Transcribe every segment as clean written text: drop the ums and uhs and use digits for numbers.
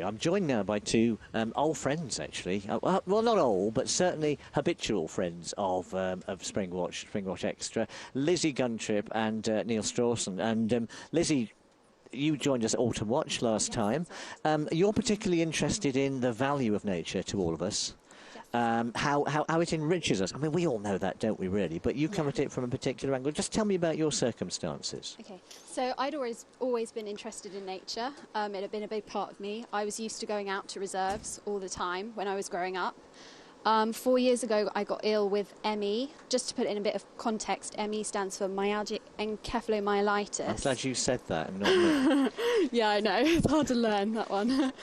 I'm joined now by two old friends, actually. Well, not old, but certainly habitual friends of Springwatch Extra, Lizzie Guntrip and Neil Strawson. And Lizzie, you joined us at Autumn Watch last time. You're particularly interested in the value of nature to all of us. How it enriches us. I mean, we all know that, don't we, really? But you come at it from a particular angle. Just tell me about your circumstances. Okay, so I'd always been interested in nature. It had been a big part of me. I was used to going out to reserves all the time when I was growing up. 4 years ago, I got ill with ME. Just to put it in a bit of context, ME stands for myalgic encephalomyelitis. I'm glad you said that and not me. Yeah, I know. It's hard to learn, that one.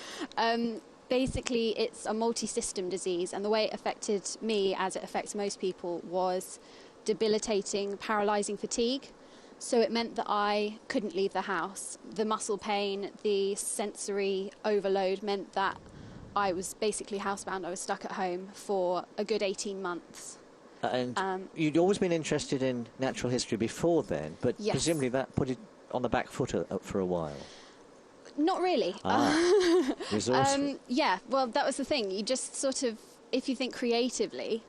Basically, it's a multi-system disease, and the way it affected me, as it affects most people, was debilitating, paralysing fatigue. So it meant that I couldn't leave the house. The muscle pain, the sensory overload meant that I was basically housebound. I was stuck at home for a good 18 months. And you'd always been interested in natural history before then, but yes. Presumably that put it on the back foot for a while. Not really. Resourceful. Yeah, well, that was the thing. You just sort of, if you think creatively,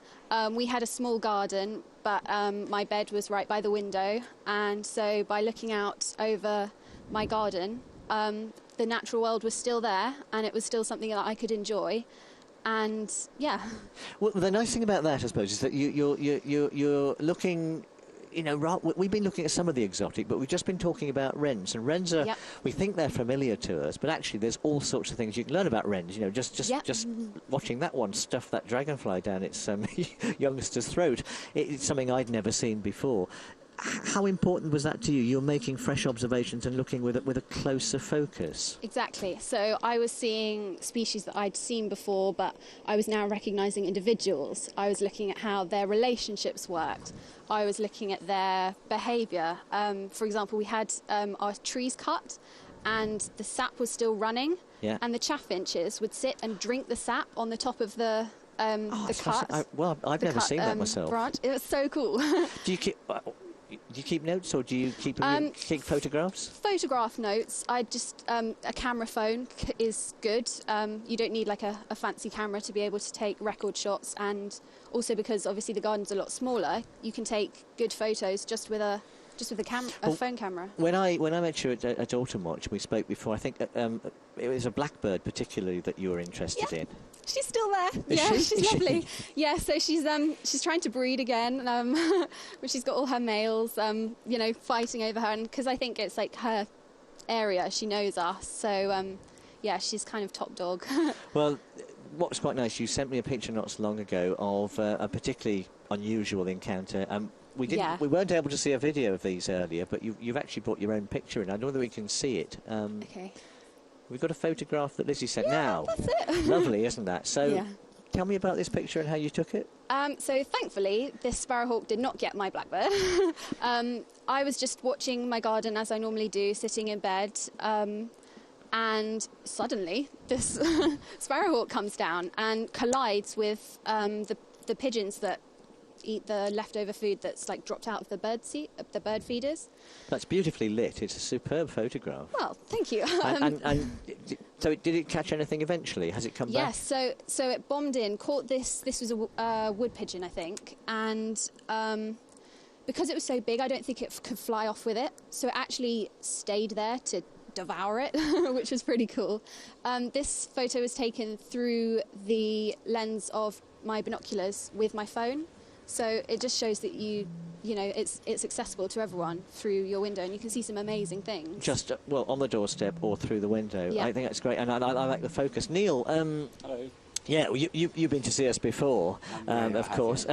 we had a small garden, but my bed was right by the window. And so by looking out over my garden, the natural world was still there, and it was still something that I could enjoy. And, yeah. Well, the nice thing about that, I suppose, is that you're looking... You know, we've been looking at some of the exotic, but we've just been talking about wrens. And wrens are, we think they're familiar to us, but actually there's all sorts of things you can learn about wrens. You know, just watching that one stuff that dragonfly down its youngster's throat. It's something I'd never seen before. How important was that to you? You're making fresh observations and looking with a closer focus. Exactly. So I was seeing species that I'd seen before, but I was now recognising individuals. I was looking at how their relationships worked. I was looking at their behaviour. For example, we had our trees cut and the sap was still running, and the chaffinches would sit and drink the sap on the top of the cut. I've never seen that myself. Branch. It was so cool. Do you keep notes, or do you keep photographs? Photograph notes. I just a camera phone is good. You don't need like a fancy camera to be able to take record shots, and also because obviously the garden's a lot smaller, you can take good photos just with a phone camera. When I met you at Autumn Watch, we spoke before. I think it was a blackbird particularly that you were interested in. She's still there. Is she? She's lovely. Yeah, so she's trying to breed again, but she's got all her males, fighting over her, and because I think it's like her area, she knows us. So she's kind of top dog. Well, what's quite nice, you sent me a picture not so long ago of a particularly unusual encounter. We weren't able to see a video of these earlier, but you've actually brought your own picture in. I don't know whether we can see it. Okay. We've got a photograph that Lizzie sent now. That's it. Lovely, isn't that? So tell me about this picture and how you took it. So thankfully, this sparrowhawk did not get my blackbird. I was just watching my garden as I normally do, sitting in bed, and suddenly this sparrowhawk comes down and collides with the pigeons that eat the leftover food that's like dropped out of the bird feeders. That's beautifully lit. It's a superb photograph. Well, thank you. So did it catch anything eventually? Has it come back? Yes, so it bombed in, caught this was a wood pigeon, I think, and because it was so big, I don't think it could fly off with it, so it actually stayed there to devour it, which was pretty cool. This photo was taken through the lens of my binoculars with my phone. So it just shows that it's accessible to everyone through your window, and you can see some amazing things. Just on the doorstep or through the window. Yeah. I think that's great, and I like the focus. Neil, hello. Yeah, you've been to see us before, of course.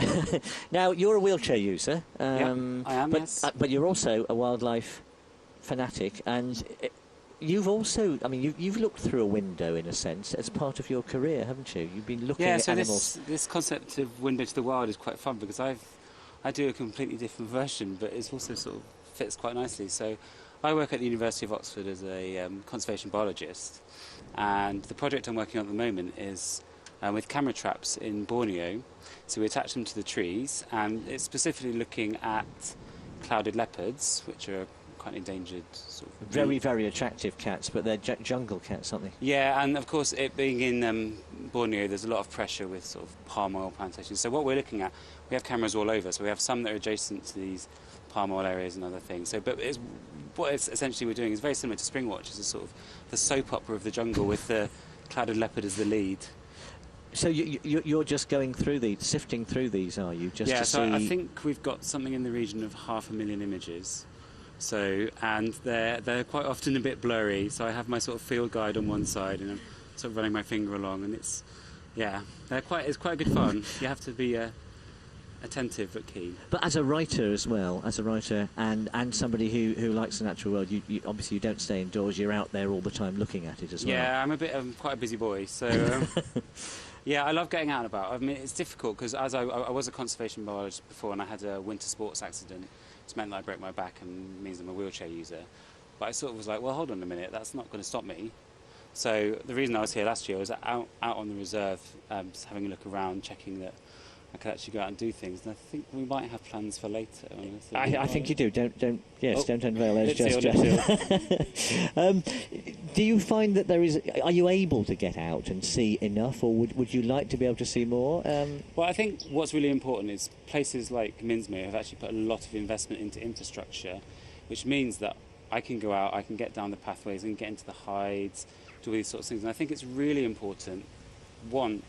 Now you're a wheelchair user. I am. Yes. But you're also a wildlife fanatic, and you've also, you've looked through a window in a sense as part of your career, haven't you? You've been looking at animals. This concept of window to the wild is quite fun because I do a completely different version, but it also sort of fits quite nicely. So I work at the University of Oxford as a conservation biologist, and the project I'm working on at the moment is with camera traps in Borneo. So we attach them to the trees, and it's specifically looking at clouded leopards, which are quite endangered. Sort of Very, very attractive cats, but they're jungle cats, aren't they? Yeah, and of course, it being in Borneo, there's a lot of pressure with sort of palm oil plantations. So what we're looking at, we have cameras all over. So we have some that are adjacent to these palm oil areas and other things. So, but what it's essentially we're doing is very similar to Springwatch. It's a sort of the soap opera of the jungle with the clouded leopard as the lead. So you're just going through sifting through these, are you? Just yeah, to so see... I think we've got something in the region of 500,000 images. So, and they're quite often a bit blurry. So I have my sort of field guide on one side, and I'm sort of running my finger along, and it's quite good fun. You have to be attentive but keen. But as a writer as well, and somebody who likes the natural world, you obviously you don't stay indoors. You're out there all the time looking at it as well. Yeah, I'm quite a busy boy, so. Yeah, I love getting out and about. I mean, it's difficult because as I was a conservation biologist before, and I had a winter sports accident, which meant that I broke my back and means I'm a wheelchair user. But I sort of was like, well, hold on a minute, that's not going to stop me. So the reason I was here last year was out on the reserve, just having a look around, checking that I could actually go out and do things. And I think we might have plans for later. I think you do. Don't unveil those just yet. Do you find that are you able to get out and see enough, or would you like to be able to see more? Well, I think what's really important is places like Minsmere have actually put a lot of investment into infrastructure, which means that I can go out, I can get down the pathways and get into the hides, do all these sorts of things. And I think it's really important. One,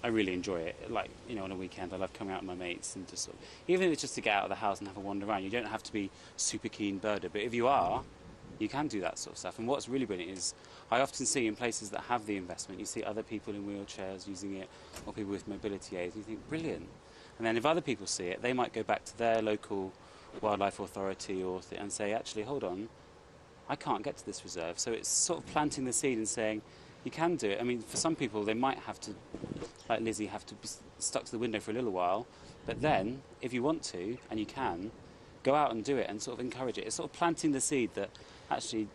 I really enjoy it. Like, on a weekend, I love coming out with my mates and just sort of, even if it's just to get out of the house and have a wander around. You don't have to be super keen birder, but if you are, you can do that sort of stuff. And what's really brilliant is I often see in places that have the investment, you see other people in wheelchairs using it, or people with mobility aids, and you think, brilliant. And then if other people see it, they might go back to their local wildlife authority and say, actually, hold on, I can't get to this reserve. So it's sort of planting the seed and saying, you can do it. I mean, for some people, they might have to, like Lizzie, have to be stuck to the window for a little while. But then, if you want to, and you can, go out and do it and sort of encourage it. It's sort of planting the seed that actually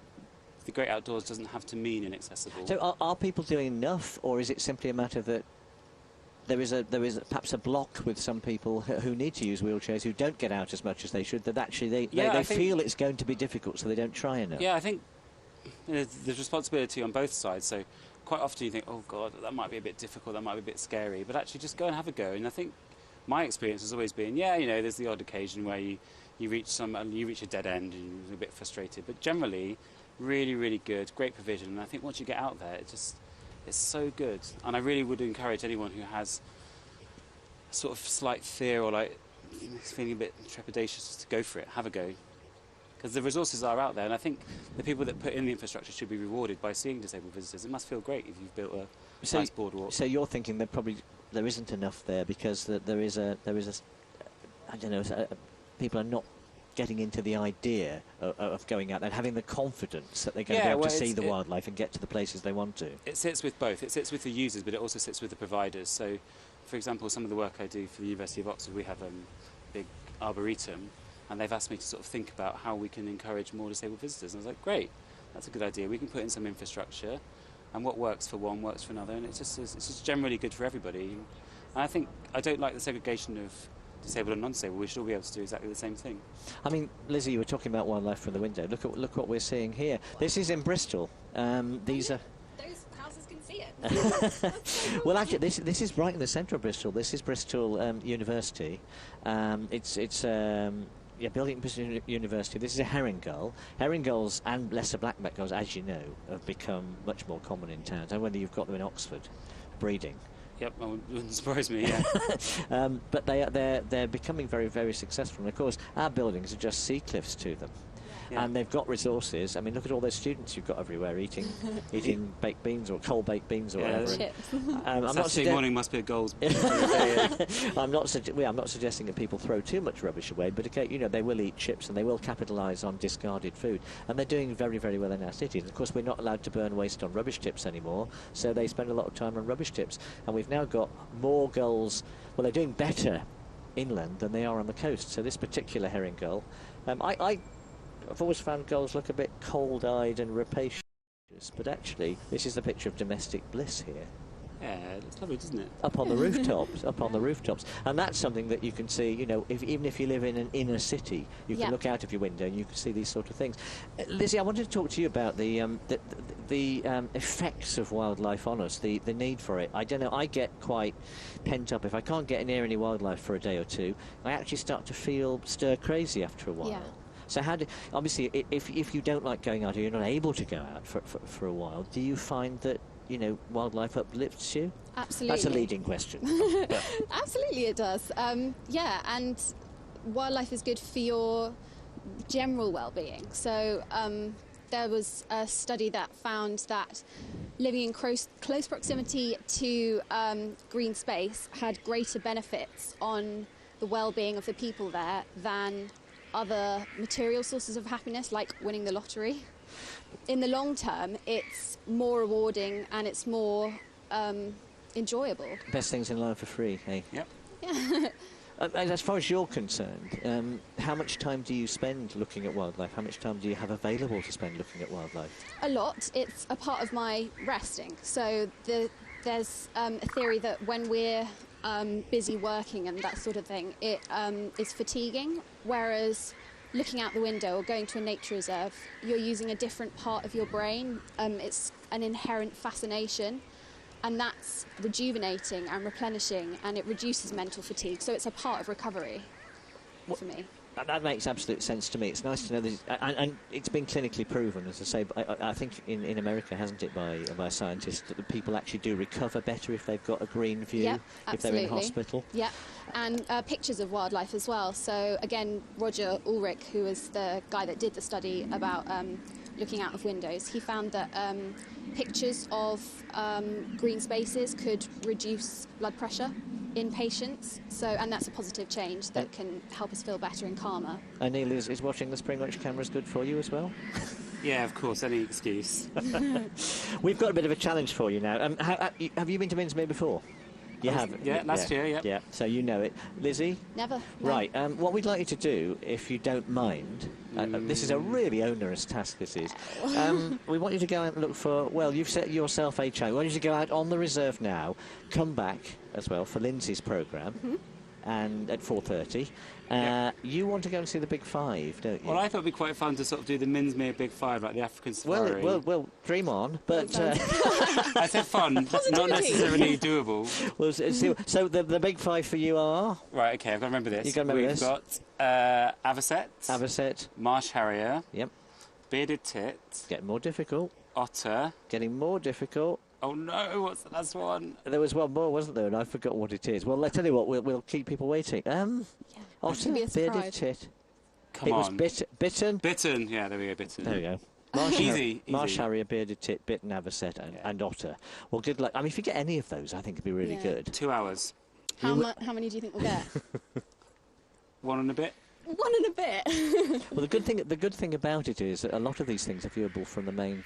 the great outdoors doesn't have to mean inaccessible. So are people doing enough, or is it simply a matter that there is perhaps a block with some people who need to use wheelchairs, who don't get out as much as they should, that actually they feel it's going to be difficult, so they don't try enough? Yeah, I think there's responsibility on both sides. So quite often you think, oh God, that might be a bit difficult, that might be a bit scary, but actually just go and have a go. And I think my experience has always been, there's the odd occasion where you reach a dead end and you're a bit frustrated, but generally really, really good, great provision. And I think once you get out there, it's so good. And I really would encourage anyone who has a sort of slight fear or like feeling a bit trepidatious to go for it, have a go. Because the resources are out there, and I think the people that put in the infrastructure should be rewarded by seeing disabled visitors. It must feel great if you've built a nice boardwalk. So you're thinking that probably there isn't enough there because there is a I don't know, people are not getting into the idea of going out and having the confidence that they're going to be able to see the wildlife and get to the places they want to. It sits with both. It sits with the users, but it also sits with the providers. So, for example, some of the work I do for the University of Oxford, we have a big arboretum, and they've asked me to sort of think about how we can encourage more disabled visitors. And I was like, great, that's a good idea. We can put in some infrastructure, and what works for one works for another, and it's just generally good for everybody. And I don't like the segregation of disabled and non-disabled. We should all be able to do exactly the same thing. I mean, Lizzie, you were talking about wildlife from the window. Look what we're seeing here. This is in Bristol. These are. Those houses can see it. Well, actually, this is right in the centre of Bristol. This is Bristol University. It's building at Bristol University. This is a herring gull. Herring gulls and lesser blackback gulls, as you know, have become much more common in towns. And whether you've got them in Oxford breeding. Yep, that wouldn't surprise me, yeah. But they're becoming very, very successful. And of course, our buildings are just sea cliffs to them. Yeah. And they've got resources. I mean, look at all those students you've got everywhere eating baked beans or cold baked beans or whatever. Chips. Saturday morning must be a goals. I'm not suggesting that people throw too much rubbish away, but they will eat chips and they will capitalise on discarded food. And they're doing very, very well in our cities. And of course, we're not allowed to burn waste on rubbish tips anymore, so they spend a lot of time on rubbish tips. And we've now got more gulls. Well, they're doing better inland than they are on the coast. So this particular herring gull, I've always found gulls look a bit cold-eyed and rapacious, but actually this is the picture of domestic bliss here. Yeah, it's lovely, doesn't it? Up on the rooftops, up on the rooftops. And that's something that you can see, you know, even if you live in an inner city, you can look out of your window and you can see these sort of things. Lizzie, I wanted to talk to you about the effects of wildlife on us, the need for it. I don't know, I get quite pent up. If I can't get near any wildlife for a day or two, I actually start to feel stir crazy after a while. Yeah. So obviously, if you don't like going out or you're not able to go out for a while, do you find that, you know, wildlife uplifts you? Absolutely. That's a leading question. Absolutely it does. Yeah, and wildlife is good for your general well-being. So there was a study that found that living in close proximity to green space had greater benefits on the well-being of the people there than other material sources of happiness, like winning the lottery. In the long term, it's more rewarding and it's more enjoyable. Best things in life are free, hey? Yep. Yeah. And as far as you're concerned, how much time do you spend looking at wildlife? How much time do you have available to spend looking at wildlife? A lot. It's a part of my resting. So there's a theory that when we're busy working and that sort of thing, it is fatiguing, whereas looking out the window or going to a nature reserve, you're using a different part of your brain. It's an inherent fascination, and that's rejuvenating and replenishing, and it reduces mental fatigue. So it's a part of recovery for me. That makes absolute sense to me. It's nice to know that, and it's been clinically proven, as I say. I think in America, hasn't it, by scientists, that the people actually do recover better if they've got a green view, Yep, if they're in hospital. Yeah, and pictures of wildlife as well. So again, Roger Ulrich, who was the guy that did the study about looking out of windows, he found that pictures of green spaces could reduce blood pressure in patients, and that's a positive change that can help us feel better and calmer. And Neil, is watching the Springwatch cameras good for you as well? Yeah, of course, any excuse. We've got a bit of a challenge for you now. Have you been to Minsmere before? You have? Yeah, last year, yeah. Yeah, so you know it. Lizzie? Never. No. Right, what we'd like you to do, if you don't mind, this is a really onerous task, this is. We want you to go out and look for, well, you've set yourself a challenge. We want you to go out on the reserve now, come back as well for Lindsay's programme, and at 4:30. You want to go and see the Big Five, don't you? Well, I thought it'd be quite fun to sort of do the Minsmere Big Five, like the African safari. Well, dream on, but... I said fun, not necessarily doable. Well, so the Big Five for you are? Right, OK, I've got to remember this. You've got to remember We've this. got Avocet. Avocet. Marsh Harrier. Yep. Bearded Tit. Getting more difficult. Otter. Getting more difficult. Oh no, what's the last one? There was one more, wasn't there? And I forgot what it is. Well, let's tell you what, we'll keep people waiting. Otter, bearded tit. Come on. It was bitten. Bitten, yeah, there we go, bitten. There we go. Easy. Marsh Harrier, bearded tit, bitten, avocet, and otter. Well, good luck. I mean, if you get any of those, I think it'd be really good. 2 hours. How many do you think we'll get? 1 and a bit. 1 and a bit. Well, the good thing about it is that a lot of these things are viewable from the main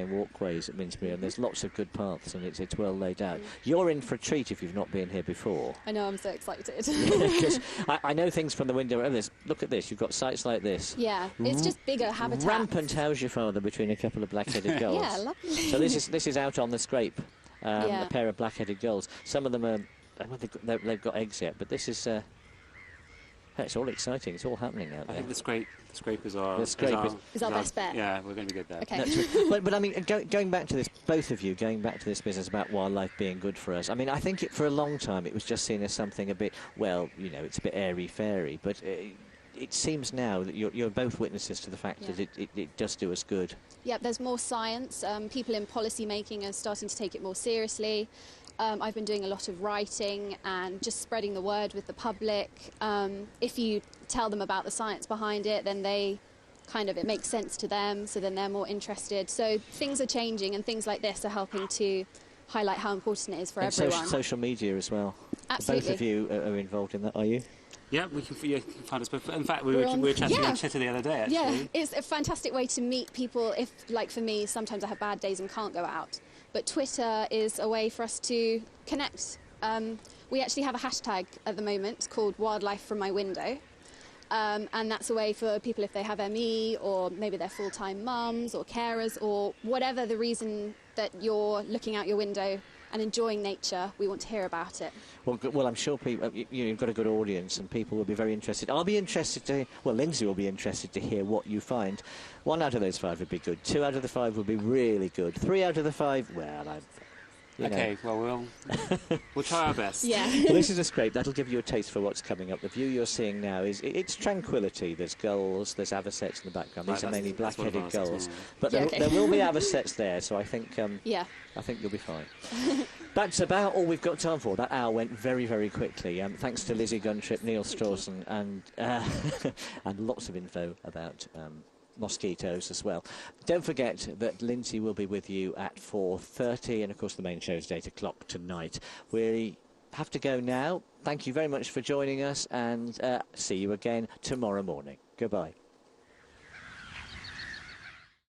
walkways at Minsmere, and there's lots of good paths, and it's well laid out. You're in for a treat if you've not been here before. I know, I'm so excited. Because I know things from the window. Look at this. You've got sites like this. Yeah, it's just bigger habitat. Rampant how's your father between a couple of black-headed gulls. Yeah, lovely. So this is out on the scrape. A pair of black-headed gulls. Some of them are. I don't think they've got eggs yet, but this is. It's all exciting. It's all happening out there. I think the scrapers are... The scrape is our best bet. Yeah, we're going to be good there. Okay. But I mean, going back to this, both of you, going back to this business about wildlife being good for us, I mean, I think for a long time it was just seen as something a bit, well, you know, it's a bit airy-fairy, but it seems now that you're both witnesses to the fact that it does do us good. Yeah, there's more science. People in policy making are starting to take it more seriously. I've been doing a lot of writing and just spreading the word with the public. If you tell them about the science behind it, then it makes sense to them, so then they're more interested. So things are changing, and things like this are helping to highlight how important it is for everyone. Social media as well. Absolutely. Both of you are involved in that, are you? Yeah, you can find us both. In fact, we were chatting on Twitter the other day, actually. Yeah, it's a fantastic way to meet people. If, like for me, sometimes I have bad days and can't go out. But Twitter is a way for us to connect. We actually have a hashtag at the moment called Wildlife from My Window. And that's a way for people if they have ME, or maybe they're full-time mums or carers, or whatever the reason that you're looking out your window and enjoying nature, we want to hear about it. Well, I'm sure people, you've got a good audience and people will be very interested. I'll be interested to, well, Lindsay will be interested to hear what you find. 1 out of those 5 would be good. 2 out of the 5 would be really good. 3 out of the 5, well, Okay, well, we'll try our best. Yeah. Well, this is a scrape. That'll give you a taste for what's coming up. The view you're seeing now it's tranquility. There's gulls, there's avocets in the background. These are mainly black-headed gulls. But there will be avocets there, so I think I think you'll be fine. That's about all we've got time for. That hour went very, very quickly. Thanks to Lizzie Guntrip, Neil Strawson, and lots of info about mosquitoes as well. Don't forget that Lindsay will be with you at 4:30, and of course the main show is 8 o'clock tonight. We have to go now. Thank you very much for joining us, and see you again tomorrow morning. Goodbye.